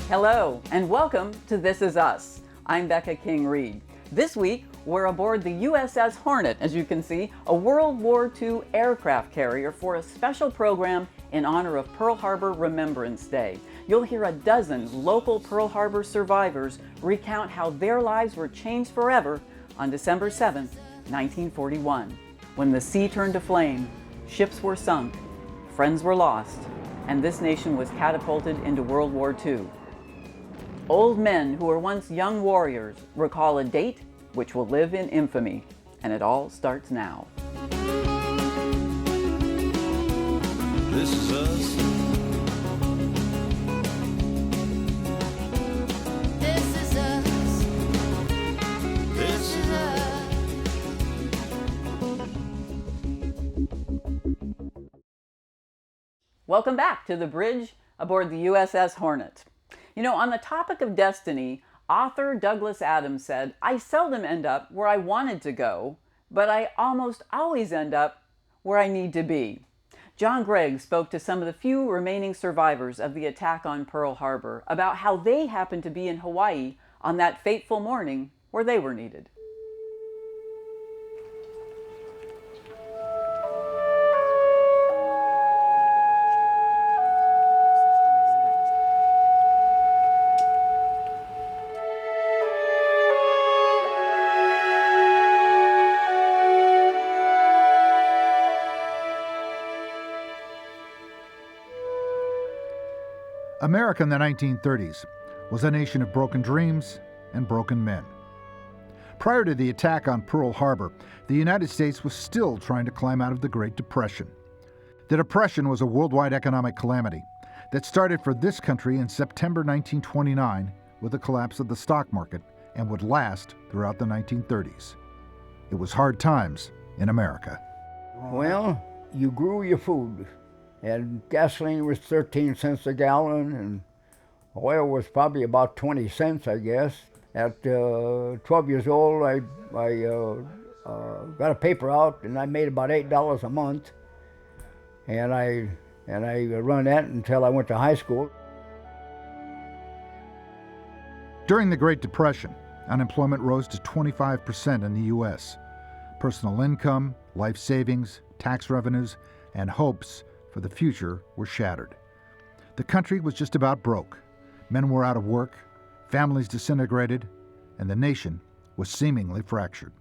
Hello, and welcome to This Is Us. I'm Becca King-Reed. This week, we're aboard the USS Hornet, as you can see, a World War II aircraft carrier for a special program in honor of Pearl Harbor Remembrance Day. You'll hear a dozen local Pearl Harbor survivors recount how their lives were changed forever on December 7, 1941, when the sea turned to flame, ships were sunk, friends were lost, and this nation was catapulted into World War II. Old men who were once young warriors recall a date which will live in infamy, and it all starts now. This is us. This is us. This is us. Welcome back to the bridge aboard the USS Hornet. You know, on the topic of destiny, author Douglas Adams said, "I seldom end up where I wanted to go, but I almost always end up where I need to be." John Gregg spoke to some of the few remaining survivors of the attack on Pearl Harbor about how they happened to be in Hawaii on that fateful morning where they were needed. America in the 1930s was a nation of broken dreams and broken men. Prior to the attack on Pearl Harbor, the United States was still trying to climb out of the Great Depression. The Depression was a worldwide economic calamity that started for this country in September 1929 with the collapse of the stock market and would last throughout the 1930s. It was hard times in America. Well, you grew your food, and gasoline was 13 cents a gallon, and oil was probably about 20 cents, I guess. At 12 years old, I got a paper out, and I made about $8 a month, and I run that until I went to high school. During the Great Depression, unemployment rose to 25% in the U.S. Personal income, life savings, tax revenues, and hopes for the future were shattered. The country was just about broke. Men were out of work, families disintegrated, and the nation was seemingly fractured.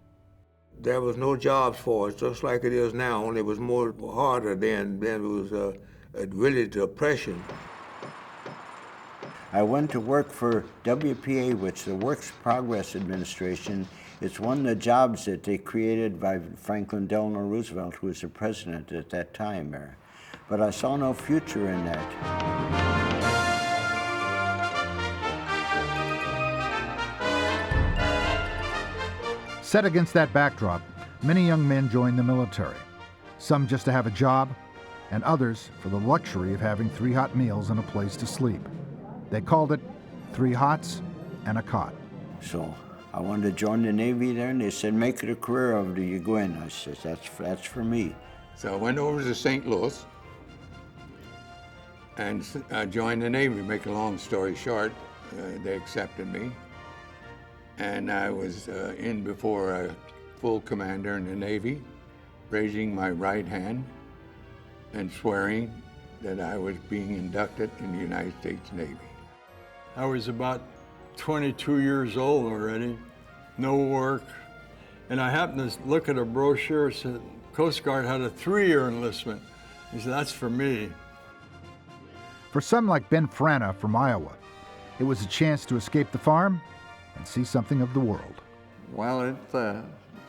There was no jobs for us, just like it is now, only it was more harder then. Then it was really depression. I went to work for WPA, which is the Works Progress Administration. It's one of the jobs that they created by Franklin Delano Roosevelt, who was the president at that time there. But I saw no future in that. Set against that backdrop, many young men joined the military, some just to have a job, and others for the luxury of having 3 hot meals and a place to sleep. They called it 3 hots and a cot. So I wanted to join the Navy there, and they said, make it a career of it, you go in. I said, that's for me. So I went over to St. Louis and joined the Navy. To make a long story short, they accepted me. And I was in before a full commander in the Navy, raising my right hand and swearing that I was being inducted in the United States Navy. I was about 22 years old already, no work, and I happened to look at a brochure that said Coast Guard had a 3-year enlistment. He said, that's for me. For some like Ben Frana from Iowa, it was a chance to escape the farm and see something of the world. Well, it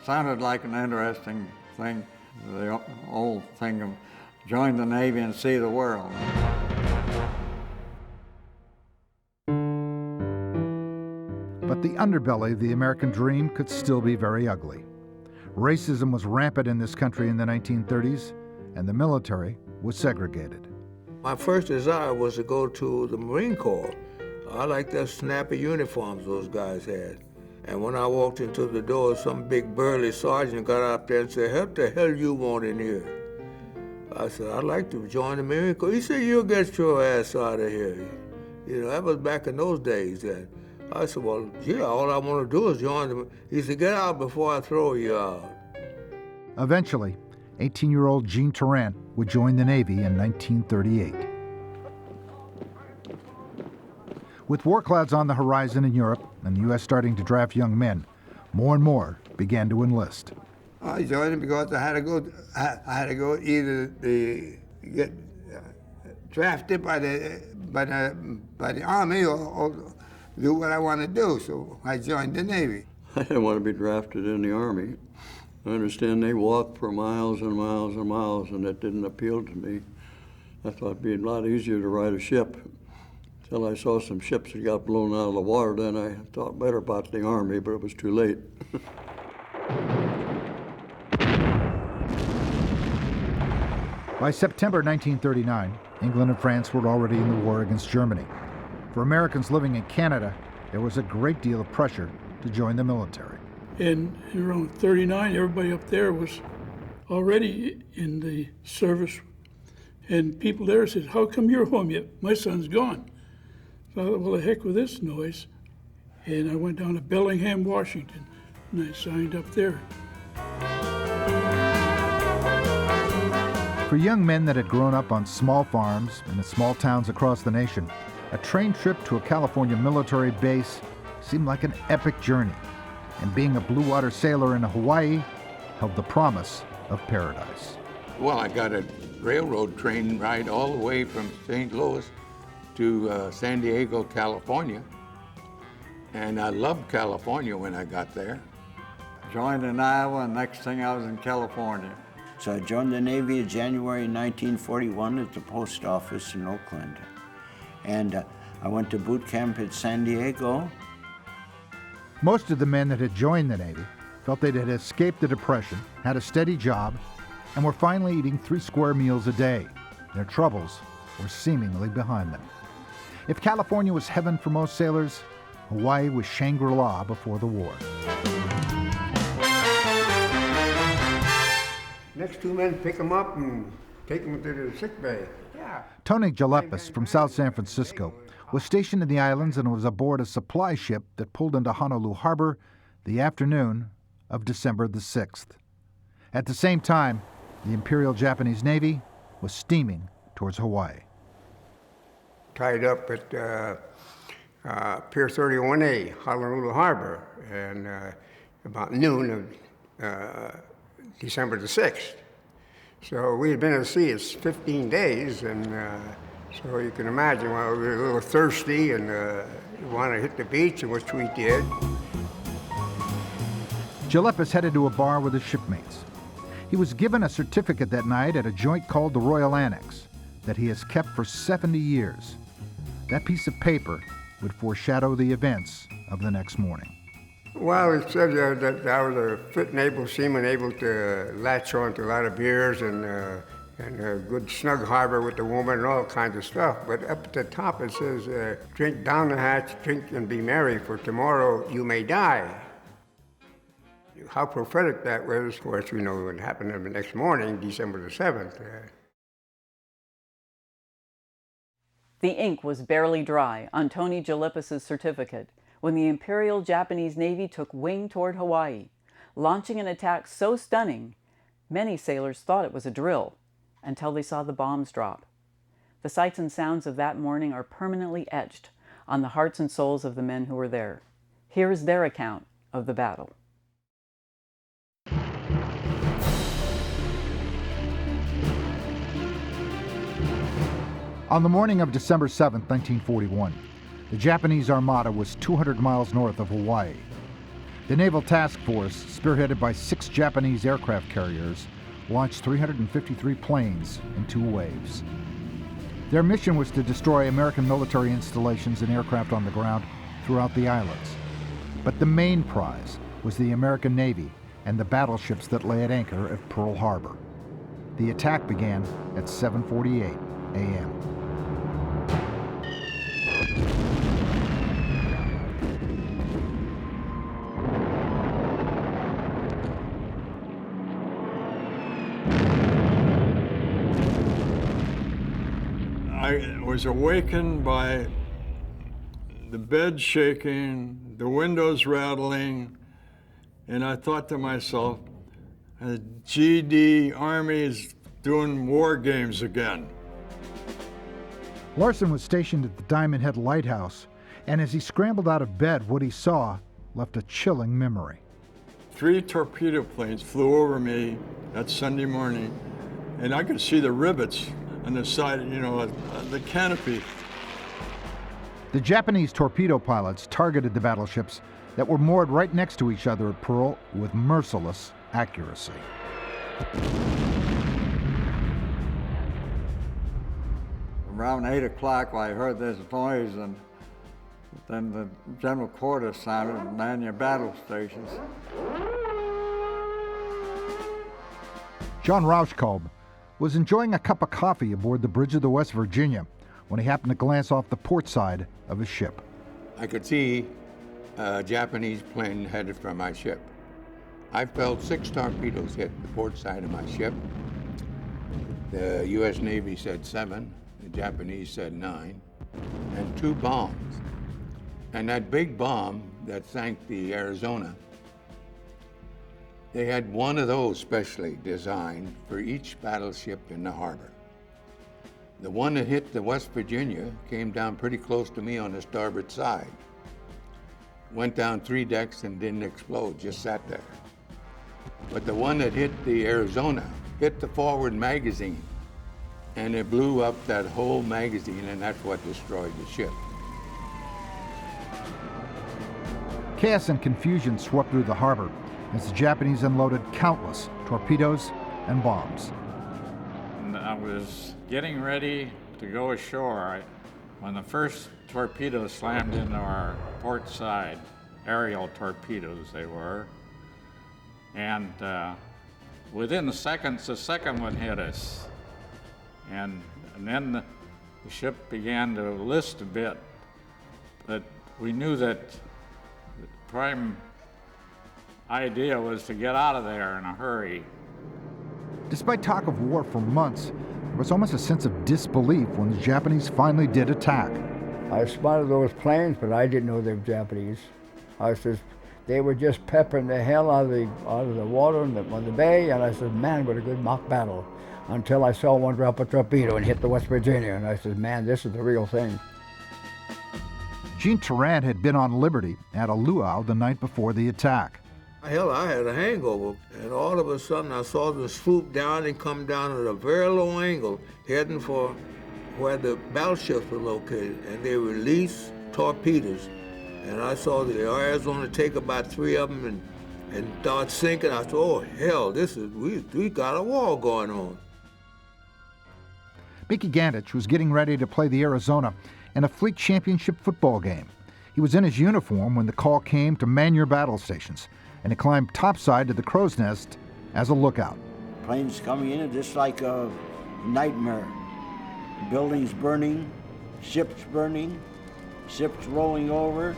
sounded like an interesting thing, the old thing of join the Navy and see the world. But the underbelly of the American dream could still be very ugly. Racism was rampant in this country in the 1930s, and the military was segregated. My first desire was to go to the Marine Corps. I liked the snappy uniforms those guys had. And when I walked into the door, some big burly sergeant got up there and said, "What the hell you want in here?" I said, "I'd like to join the Marine Corps." He said, "You'll get your ass out of here." You know, that was back in those days. And I said, well, gee, all I want to do is join them. He said, get out before I throw you out. Eventually, 18-year-old Jean Tarrant would join the Navy in 1938. With war clouds on the horizon in Europe and the U.S. starting to draft young men, more and more began to enlist. I joined it because I had to go. I had to go either get drafted by the Army or do what I want to do. So I joined the Navy. I didn't want to be drafted in the Army. I understand they walk for miles and miles and miles, and that didn't appeal to me. I thought it'd be a lot easier to ride a ship. Until I saw some ships that got blown out of the water, then I thought better about the Army, but it was too late. By September 1939, England and France were already in the war against Germany. For Americans living in Canada, there was a great deal of pressure to join the military. And around 39, everybody up there was already in the service. And people there said, how come you're home yet? My son's gone. So I thought, well, the heck with this noise. And I went down to Bellingham, Washington, and I signed up there. For young men that had grown up on small farms and in small towns across the nation, a train trip to a California military base seemed like an epic journey. And being a blue water sailor in Hawaii held the promise of paradise. Well, I got a railroad train ride all the way from St. Louis to San Diego, California. And I loved California when I got there. Joined in Iowa, and next thing I was in California. So I joined the Navy in January 1941 at the post office in Oakland. And I went to boot camp at San Diego. Most of the men that had joined the Navy felt they had escaped the Depression, had a steady job, and were finally eating 3 square meals a day. Their troubles were seemingly behind them. If California was heaven for most sailors, Hawaii was Shangri-La before the war. Next 2 men pick them up and take them to the sick bay. Yeah. Tony Jalepis from South San Francisco was stationed in the islands and was aboard a supply ship that pulled into Honolulu Harbor the afternoon of December the 6th. At the same time, the Imperial Japanese Navy was steaming towards Hawaii. Tied up at Pier 31A, Honolulu Harbor, and about noon of December the 6th. So we had been at sea 15 days, and so you can imagine, well, we were a little thirsty and wanted to hit the beach, and which we did. Jalepis headed to a bar with his shipmates. He was given a certificate that night at a joint called the Royal Annex that he has kept for 70 years. That piece of paper would foreshadow the events of the next morning. Well, it said that I was a fit and able seaman, able to latch on to a lot of beers and a good snug harbor with the woman and all kinds of stuff. But up at the top it says, drink down the hatch, drink and be merry, for tomorrow you may die. How prophetic that was. Of course, we know what happened the next morning, December the 7th. The ink was barely dry on Tony Jalepis's certificate when the Imperial Japanese Navy took wing toward Hawaii, launching an attack so stunning, many sailors thought it was a drill until they saw the bombs drop. The sights and sounds of that morning are permanently etched on the hearts and souls of the men who were there. Here is their account of the battle. On the morning of December 7, 1941, the Japanese Armada was 200 miles north of Hawaii. The Naval Task Force, spearheaded by 6 Japanese aircraft carriers, launched 353 planes in 2 waves. Their mission was to destroy American military installations and aircraft on the ground throughout the islands. But the main prize was the American Navy and the battleships that lay at anchor at Pearl Harbor. The attack began at 7:48 a.m. I was awakened by the bed shaking, the windows rattling, and I thought to myself, the GD Army is doing war games again. Larson was stationed at the Diamond Head Lighthouse, and as he scrambled out of bed, what he saw left a chilling memory. 3 torpedo planes flew over me that Sunday morning, and I could see the rivets on the side, the canopy. The Japanese torpedo pilots targeted the battleships that were moored right next to each other at Pearl with merciless accuracy. Around 8 o'clock, I heard this noise, and then the general quarters sounded, man your battle stations. John Rauschkolb was enjoying a cup of coffee aboard the bridge of the West Virginia when he happened to glance off the port side of his ship. I could see a Japanese plane headed for my ship. I felt 6 torpedoes hit the port side of my ship. The U.S. Navy said 7, the Japanese said 9, and 2 bombs. And that big bomb that sank the Arizona, they had one of those specially designed for each battleship in the harbor. The one that hit the West Virginia came down pretty close to me on the starboard side. Went down 3 decks and didn't explode, just sat there. But the one that hit the Arizona hit the forward magazine, and it blew up that whole magazine, and that's what destroyed the ship. Chaos and confusion swept through the harbor as the Japanese unloaded countless torpedoes and bombs. I was getting ready to go ashore when the first torpedo slammed into our port side, aerial torpedoes they were, and within seconds the second one hit us, and then the ship began to list a bit, but we knew that the prime idea was to get out of there in a hurry. Despite talk of war for months, there was almost a sense of disbelief when the Japanese finally did attack. I spotted those planes, but I didn't know they were Japanese. They were just peppering the hell out of the water on the bay, and I said, man, what a good mock battle. Until I saw one drop a torpedo and hit the West Virginia, and I said, man, this is the real thing. Gene Tarrant had been on liberty at a luau the night before the attack. Hell, I had a hangover, and all of a sudden I saw them swoop down and come down at a very low angle, heading for where the battleships were located, and they released torpedoes. And I saw the Arizona take about 3 of them and start sinking. I said, oh, hell, we got a war going on. Mickey Gandich was getting ready to play the Arizona in a fleet championship football game. He was in his uniform when the call came to man your battle stations, and he climbed topside to the crow's nest as a lookout. Planes coming in, just like a nightmare. Buildings burning, ships rolling over.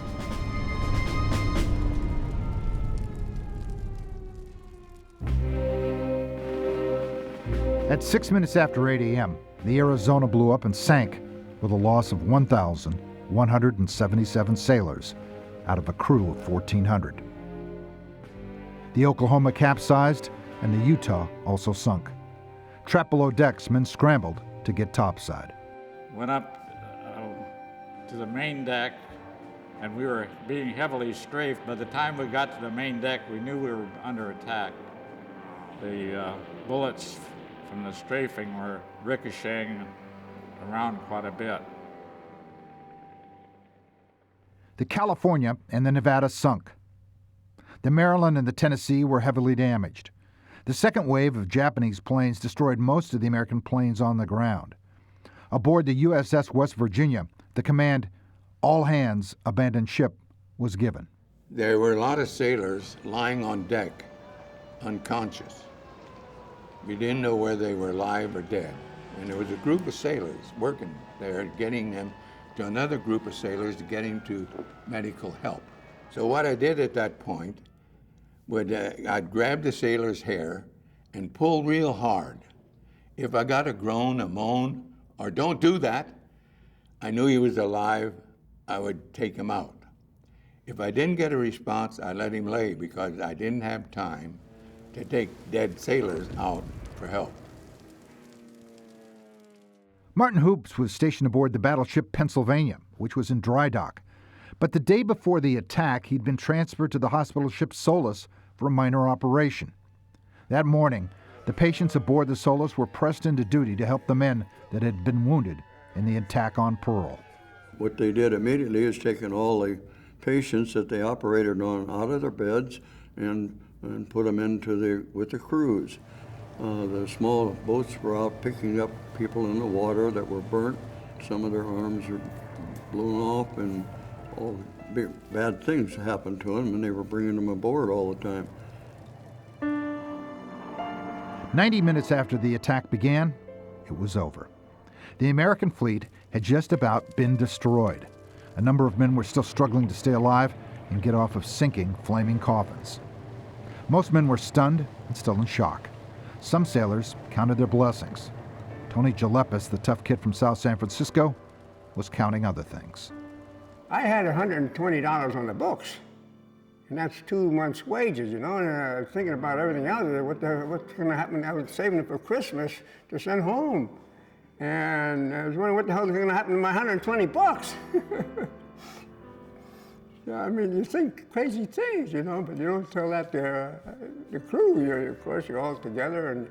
At 6 minutes after 8 a.m., the Arizona blew up and sank with a loss of 1,177 sailors out of a crew of 1,400. The Oklahoma capsized, and the Utah also sunk. Trapped below decks, men scrambled to get topside. Went up to the main deck, and we were being heavily strafed. By the time we got to the main deck, we knew we were under attack. The bullets from the strafing were ricocheting around quite a bit. The California and the Nevada sunk. The Maryland and the Tennessee were heavily damaged. The second wave of Japanese planes destroyed most of the American planes on the ground. Aboard the USS West Virginia, the command, "All hands abandon ship," was given. There were a lot of sailors lying on deck, unconscious. We didn't know whether they were alive or dead. And there was a group of sailors working there, getting them to another group of sailors to get him to medical help. So what I did at that point would I'd grab the sailor's hair and pull real hard. If I got a groan, a moan, or don't do that, I knew he was alive I would take him out. If I didn't get a response, I let him lay because I didn't have time to take dead sailors out for help. Martin Hoops was stationed aboard the battleship Pennsylvania, which was in dry dock. But the day before the attack, he'd been transferred to the hospital ship Solus for a minor operation. That morning, the patients aboard the Solus were pressed into duty to help the men that had been wounded in the attack on Pearl. What they did immediately is taking all the patients that they operated on out of their beds and put them with the crews. The small boats were out picking up people in the water that were burnt. Some of their arms were blown off, and all bad things happened to them, and they were bringing them aboard all the time. 90 minutes after the attack began, it was over. The American fleet had just about been destroyed. A number of men were still struggling to stay alive and get off of sinking, flaming coffins. Most men were stunned and still in shock. Some sailors counted their blessings. Tony Jalepis, the tough kid from South San Francisco, was counting other things. I had $120 on the books, and that's 2 months' wages, you know, and I was thinking about everything else. What's going to happen? I was saving it for Christmas to send home. And I was wondering what the hell is going to happen to my $120. So, I mean, you think crazy things, you know, but you don't tell that to the crew. Of course, you're all together and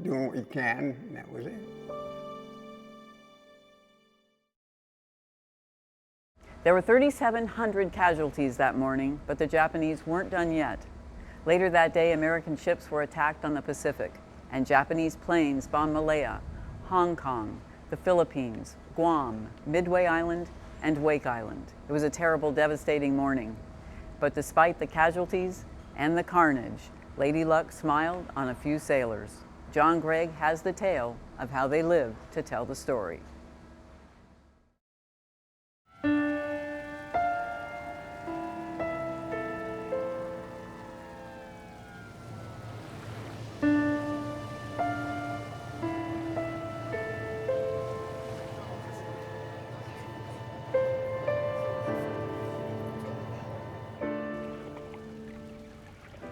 doing what you can, and that was it. There were 3,700 casualties that morning, but the Japanese weren't done yet. Later that day, American ships were attacked on the Pacific, and Japanese planes bombed Malaya, Hong Kong, the Philippines, Guam, Midway Island, and Wake Island. It was a terrible, devastating morning. But despite the casualties and the carnage, Lady Luck smiled on a few sailors. John Gregg has the tale of how they lived to tell the story.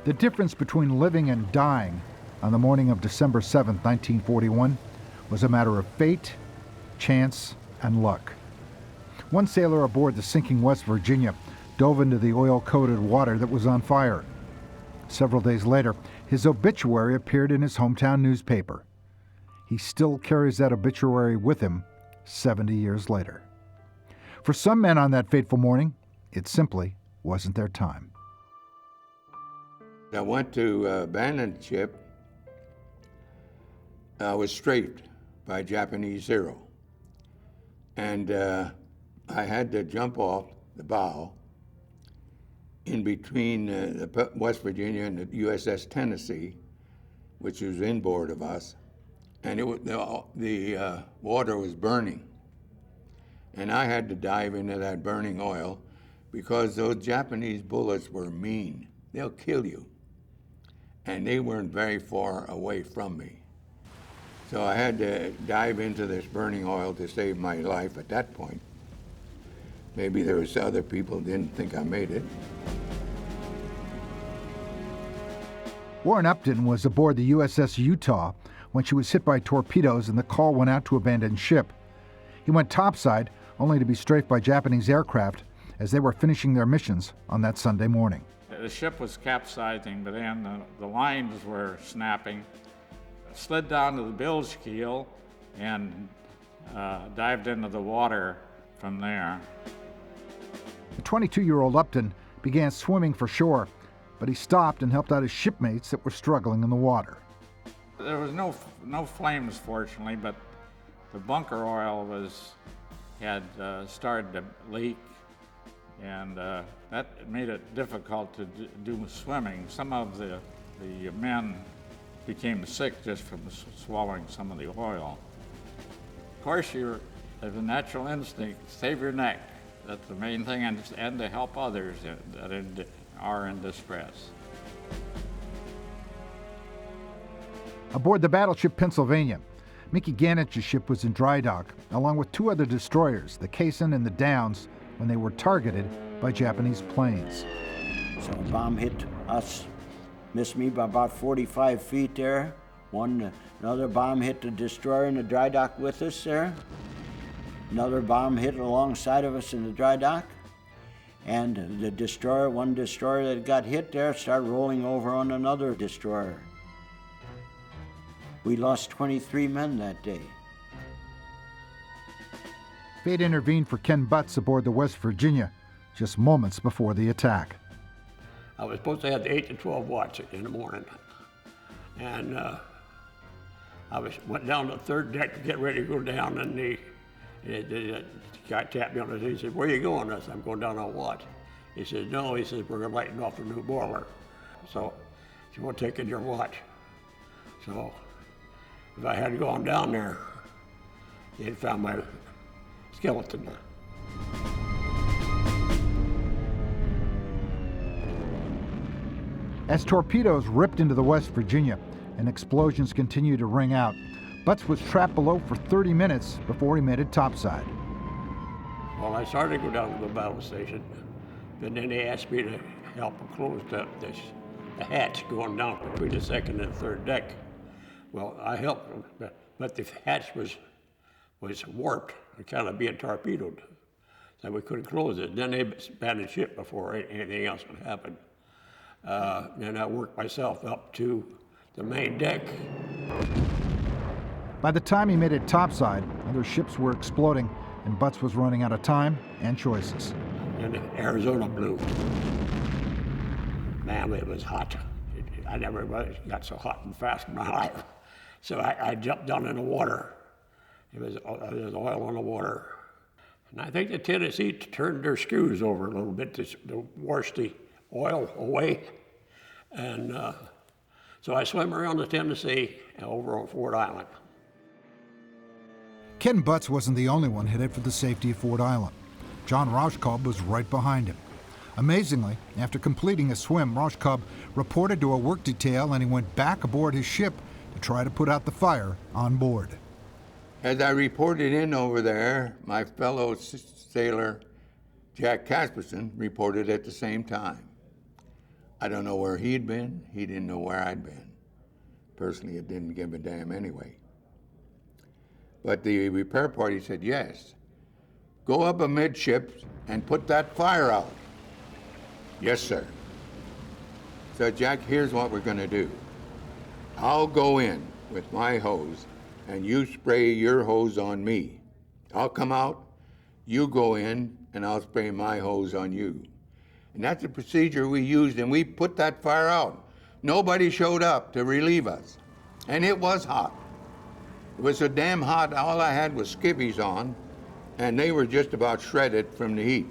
The difference between living and dying on the morning of December 7, 1941, was a matter of fate, chance, and luck. One sailor aboard the sinking West Virginia dove into the oil-coated water that was on fire. Several days later, his obituary appeared in his hometown newspaper. He still carries that obituary with him 70 years later. For some men on that fateful morning, it simply wasn't their time. I went to abandoned ship. I was strafed by Japanese Zero. And I had to jump off the bow in between the West Virginia and the USS Tennessee, which was inboard of us. And the water was burning. And I had to dive into that burning oil because those Japanese bullets were mean. They'll kill you. And they weren't very far away from me. So I had to dive into this burning oil to save my life at that point. Maybe there was other people who didn't think I made it. Warren Upton was aboard the USS Utah when she was hit by torpedoes and the call went out to abandon ship. He went topside only to be strafed by Japanese aircraft as they were finishing their missions on that Sunday morning. The ship was capsizing, but then the lines were snapping. I slid down to the bilge keel and dived into the water from there. The 22-year-old Upton began swimming for shore, but he stopped and helped out his shipmates that were struggling in the water. There was no flames, fortunately, but the bunker oil had started to leak, and that made it difficult to do swimming. Some of the men became sick just from swallowing some of the oil. Of course, you have a natural instinct, save your neck. That's the main thing, and to help others that are in distress. Aboard the battleship Pennsylvania, Mickey Gannich's ship was in dry dock, along with 2 other destroyers, the Kaysen and the Downs, when they were targeted by Japanese planes. So a bomb hit us, missed me by about 45 feet there. Another bomb hit the destroyer in the dry dock with us there. Another bomb hit alongside of us in the dry dock. And the destroyer, one destroyer that got hit there, started rolling over on another destroyer. We lost 23 men that day. Fate intervened for Ken Butts aboard the West Virginia just moments before the attack. I was supposed to have the 8 to 12 watch in the morning. And went down to the 3rd deck to get ready to go down, and the guy tapped me on the head. He said, "Where are you going?" I said, "I'm going down on watch." He said, "No," he says, "we're going to lighten off the new boiler. So you won't take in your watch." So if I had gone down there, they'd found my skeleton. As torpedoes ripped into the West Virginia and explosions continued to ring out, Butts was trapped below for 30 minutes before he made it topside. Well, I started to go down to the battle station, but then they asked me to help them close the hatch going down between the 2nd and 3rd deck. Well, I helped them, but the hatch was warped and kind of being torpedoed, so we couldn't close it. Then they abandoned ship before anything else would happen. Then I worked myself up to the main deck. By the time he made it topside, other ships were exploding, and Butts was running out of time and choices. And Arizona blew. Man, it was hot. I never got so hot and fast in my life. So I jumped down in the water. There was oil on the water. And I think the Tennessee turned their screws over a little bit to wash the oil away. And so I swam around the Tennessee over on Ford Island. Ken Butts wasn't the only one headed for the safety of Ford Island. John Rauschkolb was right behind him. Amazingly, after completing a swim, Rauschkolb reported to a work detail and he went back aboard his ship to try to put out the fire on board. As I reported in over there, my fellow sailor, Jack Casperson, reported at the same time. I don't know where he'd been. He didn't know where I'd been. Personally, it didn't give a damn anyway. But the repair party said, yes, go up amidships and put that fire out. Yes, sir. So, Jack, here's what we're going to do. I'll go in with my hose, and you spray your hose on me. I'll come out, you go in, and I'll spray my hose on you. And that's the procedure we used, and we put that fire out. Nobody showed up to relieve us, and it was hot. It was so damn hot, all I had was skivvies on, and they were just about shredded from the heat.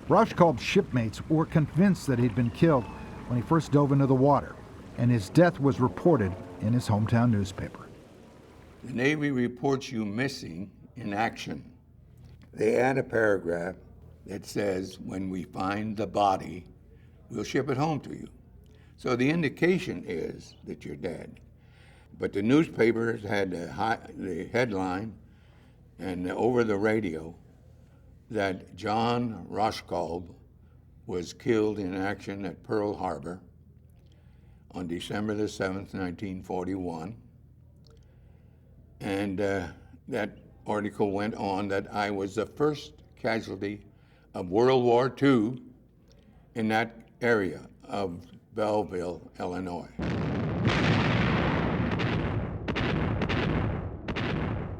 Rauschkolb's shipmates were convinced that he'd been killed when he first dove into the water, and his death was reported in his hometown newspaper. The Navy reports you missing in action. They add a paragraph that says, when we find the body, we'll ship it home to you. So the indication is that you're dead. But the newspapers had the headline and over the radio that John Rauschkolb was killed in action at Pearl Harbor on December the 7th, 1941. And that article went on that I was the first casualty of World War II in that area of Belleville, Illinois.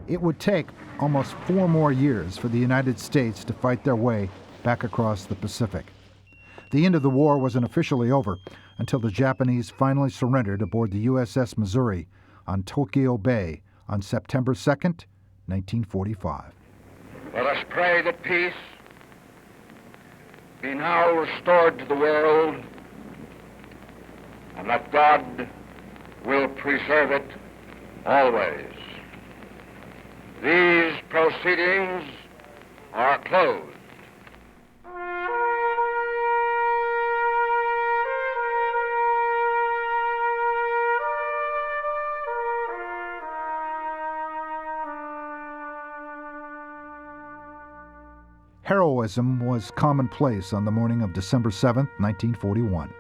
It would take almost 4 more years for the United States to fight their way back across the Pacific. The end of the war wasn't officially over until the Japanese finally surrendered aboard the USS Missouri on Tokyo Bay on September 2nd, 1945. Let us pray that peace be now restored to the world, and that God will preserve it always. These proceedings are closed. Heroism was commonplace on the morning of December 7, 1941.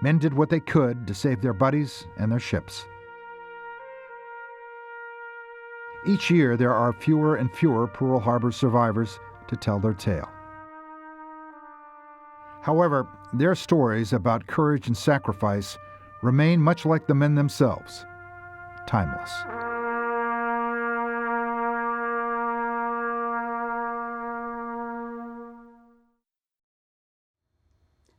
Men did what they could to save their buddies and their ships. Each year, there are fewer and fewer Pearl Harbor survivors to tell their tale. However, their stories about courage and sacrifice remain much like the men themselves, timeless.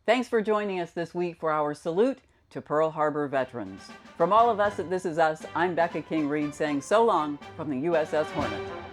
Thanks for joining us this week for our salute to Pearl Harbor veterans. From all of us at This Is Us, I'm Becca King Reed saying so long from the USS Hornet.